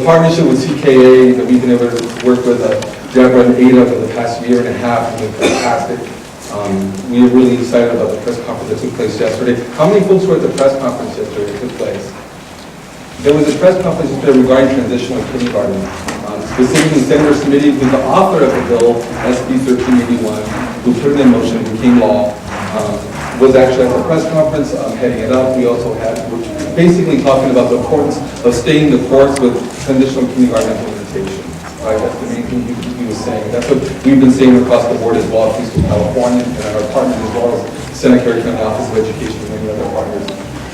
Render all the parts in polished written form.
partnership with CKA that we've been able to work with Deborah and Ada for the past year and a half has been fantastic. We are really excited about the press conference that took place yesterday. How many folks were at the press conference yesterday that took place? There was a press conference yesterday regarding transitional kindergarten. Specifically, Senator Smitty, who's the author of the bill, SB 1381, who put it in motion and became law, was actually at the press conference heading it up. We also had, basically talking about the importance of staying the course with transitional kindergarten implementation. Right? That's the main thing he was saying. That's what we've been saying across the board as well, at least in California, and our partners as well as Santa Clara County Office of Education and many other partners.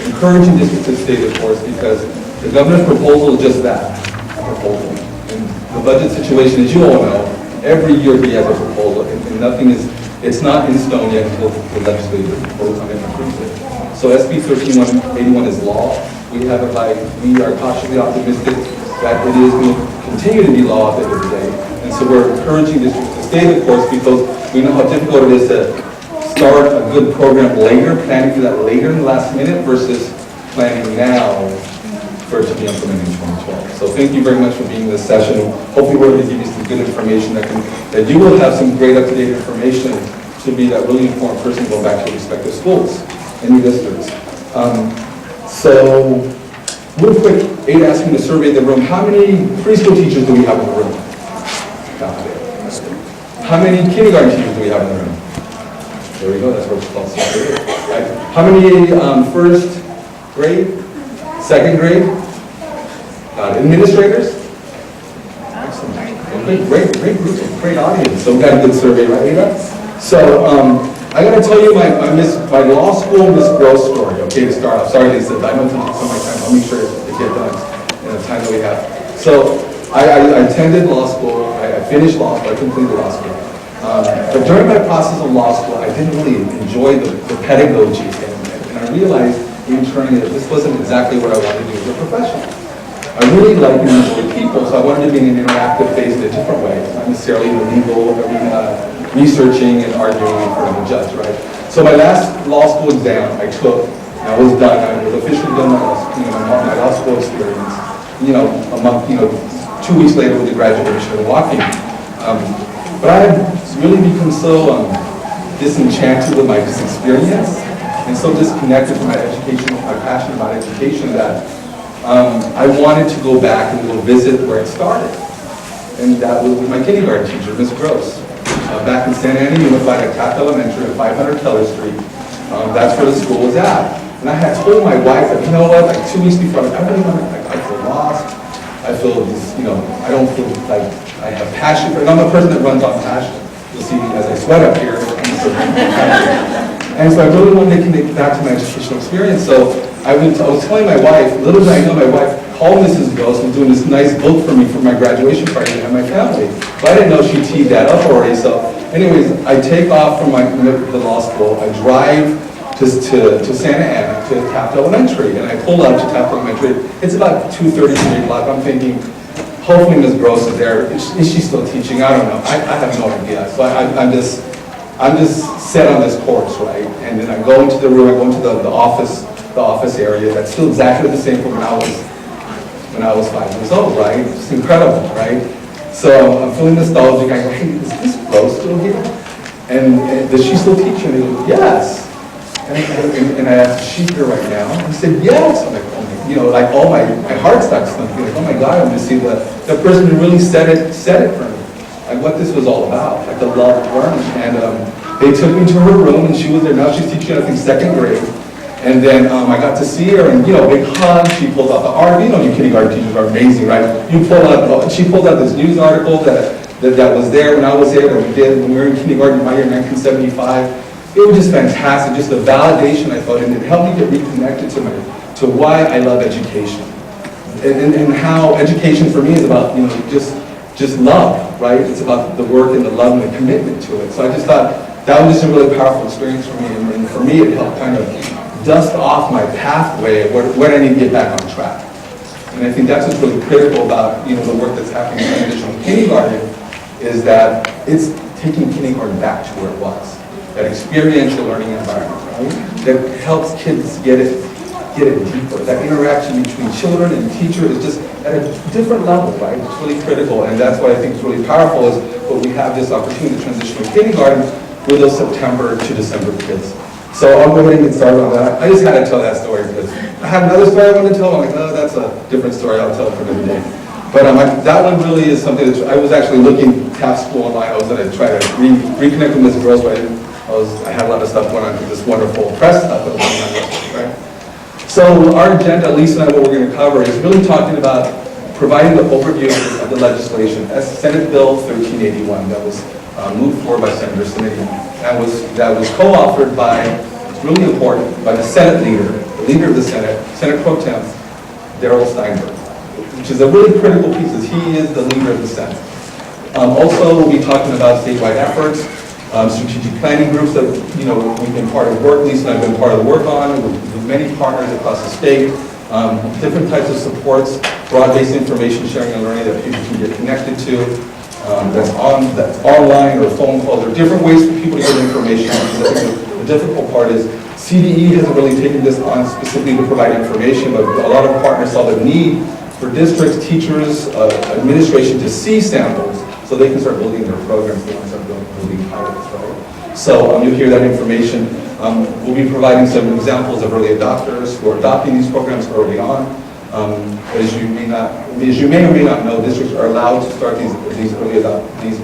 Encouraging districts to stay the course because the governor's proposal is just that, a proposal. And the budget situation, as you all know, every year he has a proposal, and nothing is, it's not in stone yet until the legislature votes on it and approves it. So SB 1381 is law. We have it by, we are cautiously optimistic that it is going to continue to be law at the end of the day. And so we're encouraging districts to stay the course because we know how difficult it is to start a good program later, planning for that later in the last minute versus planning now for it to be implemented in 2012. So thank you very much for being in this session. Hopefully we're able to give you some good information that you will have some great up-to-date information to be that really informed person going back to your respective schools and your districts. So real quick, Ada asked me to survey the room. How many preschool teachers do we have in the room? How many kindergarten teachers do we have in the room? There we go, that's what it's called. Right. How many first grade, second grade? Administrators? Excellent. Okay, great group, great audience. So we got a good survey, right, Ada? So I got to tell you my law school Miss Gross story, okay, to start off. Sorry, Lisa, I know it's not so much time. I'll make sure to get done in the time that we have. So I attended law school. I finished law school. I completed law school. But during my process of law school, I didn't really enjoy the pedagogy. And I realized internally that this wasn't exactly what I wanted to do as a professional. I really like and enjoy people, so I wanted to be in an interactive phase in a different way, not necessarily in the legal arena, researching and arguing in front of a judge, right? So my last law school exam I took, I was done. I was officially done my law school experience. A month, 2 weeks later with the graduation and walking. But I had really become so disenchanted with my experience and so disconnected from my education, my passion about education that I wanted to go back and go visit where it started. And that was with my kindergarten teacher, Ms. Gross. Back in Santa Ana Unified at Taft Elementary at 500 Keller Street. That's where the school was at. And I had told my wife that, you know what, like 2 weeks before, I really want to, I feel lost. I feel this, I don't feel like I have passion for it. And I'm a person that runs on passion. You'll see me as I sweat up here. And so I really wanted to connect back to my educational experience. So I was telling my wife, little did I know my wife called Mrs. Gross and doing this nice book for me for my graduation party and my family. But I didn't know she teed that up already. So anyways, I take off from the law school. I drive to Santa Ana, to Taft Elementary, and I pull up to Taft Elementary. It's about 2:30, 3 o'clock. I'm thinking, hopefully Ms. Gross is there. Is she still teaching? I don't know. I have no idea. So I'm just set on this course, right? And then I go into the room. I go into the office area. That's still exactly the same from when I was 5 years old, right? It's incredible, right? So I'm feeling nostalgic. I go, hey, is Ms. Gross still here? And does she still teach? And they go, yes. And I asked, is she here right now? He said, yes. I'm like, oh my, my heart starts thumping. Like, oh my God, I'm just seeing the person who really said it for me. Like what this was all about, like the love of learning. And they took me to her room and she was there. Now she's teaching, I think, 2nd grade. And then I got to see her and, big hug. She pulled out the article. You kindergarten teachers are amazing, right? She pulled out this news article that was there when I was there, that we did when we were in kindergarten in my year 1975. It was just fantastic, just the validation I felt, and it helped me get reconnected to why I love education. And how education for me is about, just love, right? It's about the work and the love and the commitment to it. So I just thought that was just a really powerful experience for me. And for me, it helped kind of dust off my pathway of where I need to get back on track. And I think that's what's really critical about, the work that's happening in transitional kindergarten is that it's taking kindergarten back to where it was. That experiential learning environment, right? That helps kids get get it deeper. That interaction between children and teacher is just at a different level, right? It's really critical, and that's what I think is really powerful is when we have this opportunity to transition to kindergarten with those September to December kids. So I'll go ahead and get started on that. I just had to tell that story because I had another story I wanted to tell. I'm like, no, that's a different story. I'll tell it for another day. But that one really is something that I was actually looking past school online. I was going to try to reconnect with Miss Girls, but I had a lot of stuff going on with this wonderful press stuff that was going on, right? So our agenda, Lisa and I, what we're going to cover is really talking about providing the overview of the legislation as Senate Bill 1381 that was moved forward by Senator Smitty. That was co-authored by, it's really important, by the Senate leader, the leader of the Senate, Senate Pro Tem, Darrell Steinberg, which is a really critical piece, as he is the leader of the Senate. Also, we'll be talking about statewide efforts, strategic planning groups that we've been part of work, Lisa and I have been part of the work on, with many partners across the state, different types of supports, broad-based information sharing and learning that people can get connected to, that's online or phone calls, or different ways for people to get information. Because I think the difficult part is CDE hasn't really taken this on specifically to provide information, but a lot of partners saw the need for districts, teachers, administration to see samples so they can start building their programs. They want to start building pilots, right? So you'll hear that information. We'll be providing some examples of early adopters who are adopting these programs early on. As you may or may not know, districts are allowed to start these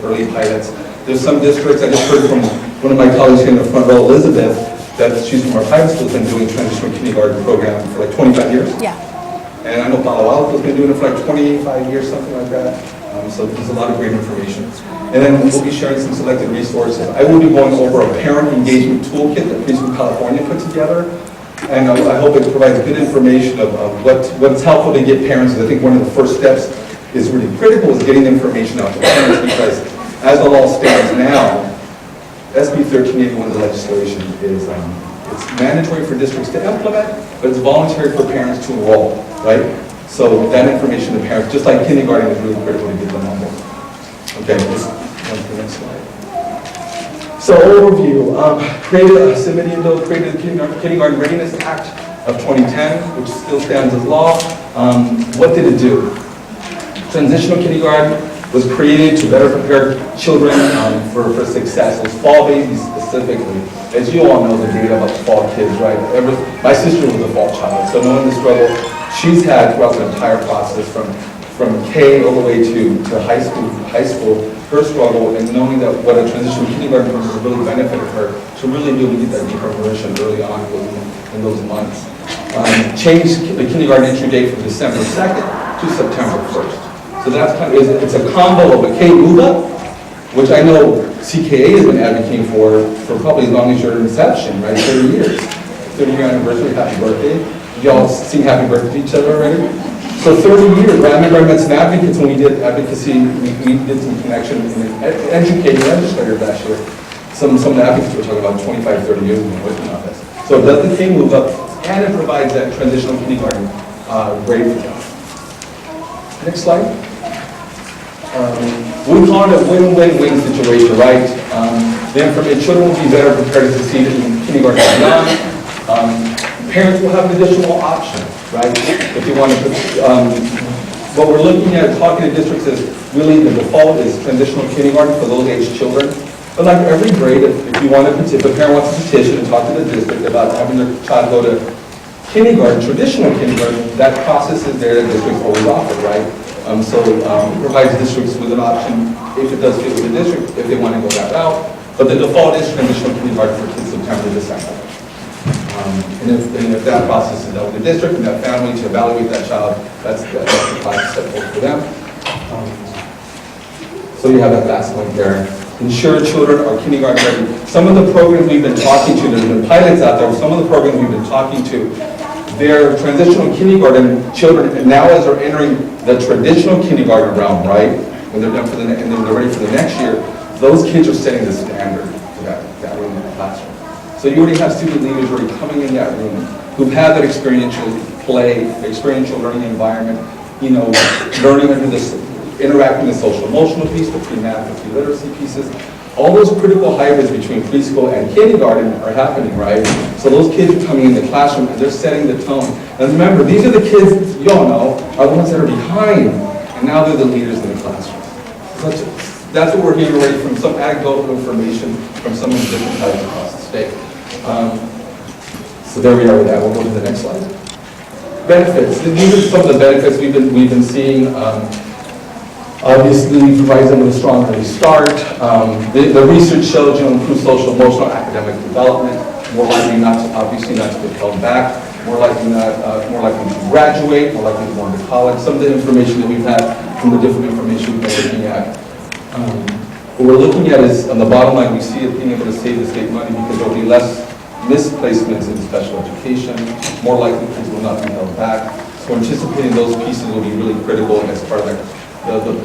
early pilots. There's some districts, I just heard from one of my colleagues here in the front row, Elizabeth, that she's from our private school, has been doing transitional kindergarten program for like 25 years. Yeah. And I know Palo Alto's been doing it for like 25 years, something like that. So there's a lot of great information. And then we'll be sharing some selected resources. I will be going over a parent engagement toolkit that Preschool California put together. And I hope it provides good information of what's helpful to get parents. I think one of the first steps is really critical is getting information out to parents, because as the law stands now, SB 1381, the legislation, is it's mandatory for districts to implement, but it's voluntary for parents to enroll, right? So that information to parents, just like kindergarten, is really critical to get them on board. Okay, just on to the next slide. So overview, Submitting Bill created the Kindergarten Readiness Act of 2010, which still stands as law. What did it do? Transitional kindergarten was created to better prepare children for success. It was fall babies specifically. As you all know, the data about fall kids, right? My sister was a fall child, so knowing the struggle she's had throughout the entire process from K all the way to high school, her struggle, and knowing that what a transitional kindergarten program really benefited her to really be able to get that deeper immersion early on in those months. Changed the kindergarten entry date from December 2nd to September 1st. So that's it's a combo of a K move up, which I know CKA has been advocating for probably as long as your inception, right? 30 years. 30-year anniversary, happy birthday. Y'all sing happy birthday to each other already? So 30 years, right? I remember I met some advocates when we did advocacy, we did some connection in educating legislators last year. Some of the advocates were talking about 25, 30 years ago working on this. So it does the K move up, and it provides that transitional kindergarten grade for them. Next slide. We call it a win-win-win situation, right? Children will be better prepared to succeed in kindergarten and beyond. Parents will have an additional option, right? If you want to, what we're looking at talking to districts is really the default is transitional kindergarten for those age children. But like every grade, if you want to, if a parent wants to petition and talk to the district about having their child go to kindergarten, traditional kindergarten, that process is there that districts always offer, right? It provides districts with an option if it does fit with the district, if they want to go that route. But the default is transitional kindergarten for kids September to December. And if that process is done with the district and that family to evaluate that child, that's the process set forth for them. So you have that last link there. Ensure children are kindergarten ready. Some of the programs we've been talking to, there's been pilots out there, some of the programs we've been talking to, they're transitional kindergarten children, and now as they're entering the traditional kindergarten realm, right, when they're done and then they're ready for the next year, those kids are setting the standard for that room in the classroom. So you already have student leaders already coming in that room who've had that experiential play, experiential learning environment, learning under this, interacting with social emotional piece, the pre-math and pre-literacy pieces. all those critical hybrids between preschool and kindergarten are happening, right? So those kids are coming in the classroom and they're setting the tone. And remember, these are the kids, you all know, are the ones that are behind, and now they're the leaders in the classroom. That's what we're hearing already from some anecdotal information from some of the different types across the state. So there we are with that. We'll go to the next slide. Benefits. These are some of the benefits we've been seeing. Obviously, provides them with a strong early start. The research shows, improve social, emotional, academic development. More likely not to, obviously not to get held back. More likely to graduate. More likely to go into college. Some of the information that we've had from the different information we've been looking at. What we're looking at is, on the bottom line, we see it being able to save the state money because there will be less misplacements in special education. More likely kids will not be held back. So we're anticipating those pieces will be really critical as part of the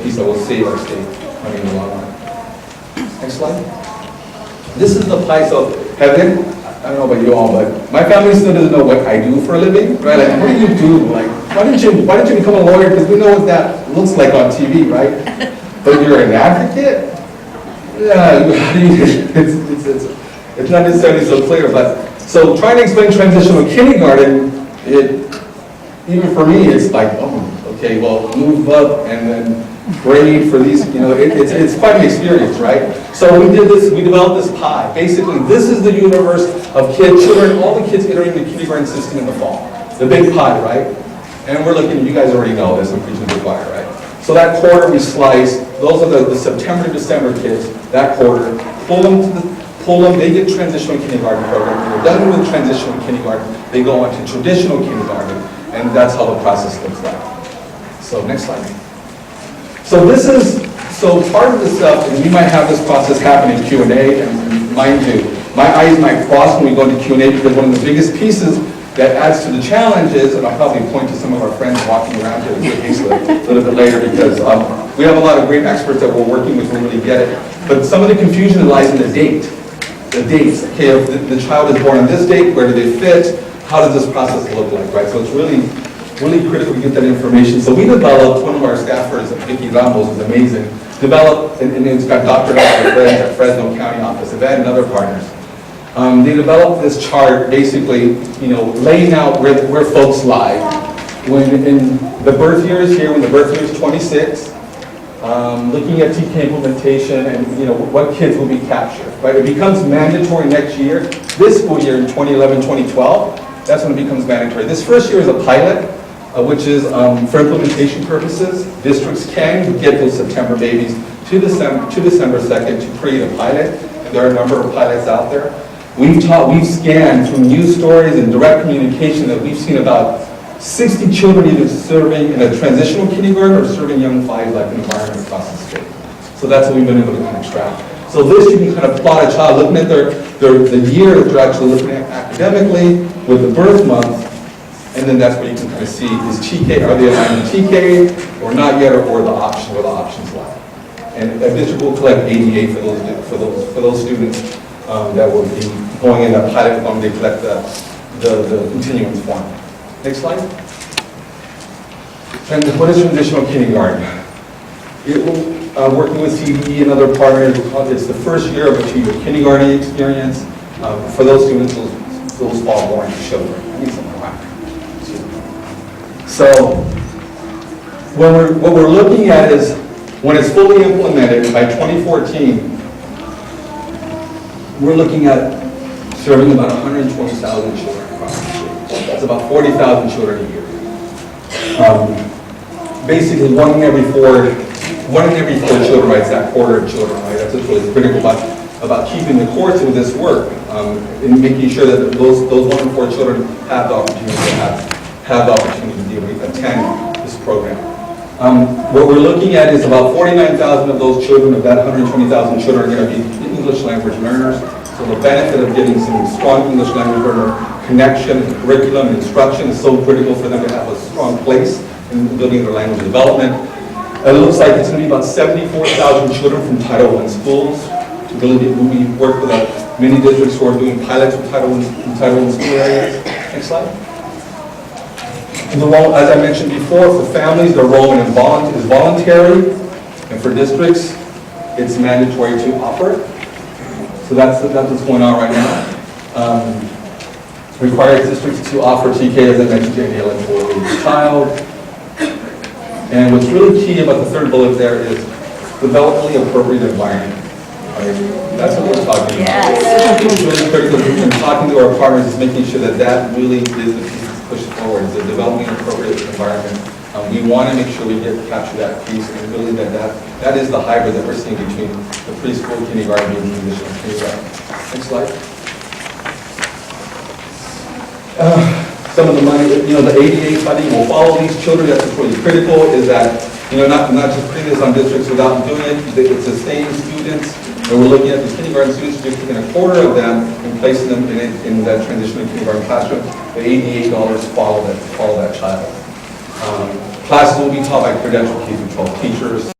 piece that will save our state money in the long run. Next slide. This is the price of heaven. I don't know about you all, but my family still doesn't know what I do for a living, right? Like, what do you do? Like, why didn't you become a lawyer? Because we know what that looks like on TV, right? But you're an advocate? Yeah, it's not necessarily so clear, but so trying to explain transitional kindergarten, even for me, it's like, oh, okay, well, move up and then grade for these, it's quite an experience, right? So we developed this pie. Basically, this is the universe of children, all the kids entering the kindergarten system in the fall. The big pie, right? And we're looking, you guys already know this, I'm preaching to the choir, right? So that quarter we slice, those are the September to December kids, that quarter, pull them, they get transitional kindergarten program. When they're done with transitional kindergarten, they go on to traditional kindergarten, and that's how the process looks like. So next slide. So part of the stuff, and we might have this process happen in Q&A, and mind you, my eyes might cross when we go into Q&A because one of the biggest pieces that adds to the challenges, and I'll probably point to some of our friends walking around here a little bit later because we have a lot of great experts that we're working with who really get it. But some of the confusion lies in the date. The dates, okay, if the child is born on this date, where do they fit? How does this process look like, right? So it's really critical to get that information. So we developed, one of our staffers, Vicky Ramos, is amazing, developed, and it's got doctored out at Fresno County office, and and other partners. They developed this chart, basically, laying out where folks lie. When in the birth year is here, when the birth year is 26, looking at TK implementation and what kids will be captured. Right? It becomes mandatory next year, this school year in 2011-2012. That's when it becomes mandatory. This first year is a pilot, which is for implementation purposes. Districts can get those September babies to December 2nd to create a pilot. And there are a number of pilots out there. We've scanned through news stories and direct communication that we've seen about 60 children either serving in a transitional kindergarten or serving young fives like an environment across the state. So that's what we've been able to kind of extract. So this, you can kind of plot a child looking at the year that they're actually looking at academically with the birth month, and then that's where you can kind of see is TK, are they aligned to TK or not yet, or the options lie. And a district will collect ADA for those students that will be going in a pilot form. They collect the continuance form. Next slide. And what is transitional kindergarten? It will, working with CDE and other partners, it's the first year of a 2-year kindergarten experience. For those students, those fall-born children. I need some more. So, what we're looking at is, when it's fully implemented by 2014, we're looking at serving about 120,000 children across the state. That's about 40,000 children a year. Basically, one in every four children, right? It's that quarter of children, right? That's what's really critical about keeping the course with this work, and making sure that those 1 in 4 children have the opportunity to attend this program. What we're looking at is about 49,000 of those children, of that 120,000 children, are going to be English language learners. So the benefit of getting some strong English language learner connection, curriculum, and instruction is so critical for them to have a strong place in building their language development. It looks like it's going to be about 74,000 children from Title I schools. We work with many districts who are doing pilots with Title I school areas. Next slide. And the role, as I mentioned before, for families, the enrollment is voluntary, and for districts, it's mandatory to offer. So that's what's going on right now. Requires districts to offer TK, as I mentioned, to any eligible child. And what's really key about the third bullet there is developmentally appropriate environment. Right? That's what we're talking about. Yes. It's really critical in talking to our partners is making sure that that really is the piece that's pushed forward, is a developmentally appropriate environment. We want to make sure we capture that piece and really that is the hybrid that we're seeing between the preschool, kindergarten, and traditional kindergarten. Next slide. Some of the money, the ADA funding will follow these children. That's what's really critical, is that, not just putting this on districts without doing it. It's the same students, and we're looking at the kindergarten students, just taking a quarter of them and placing them in that transitional kindergarten classroom. The ADA dollars follow that child. Classes will be taught by credentialed K-12 teachers.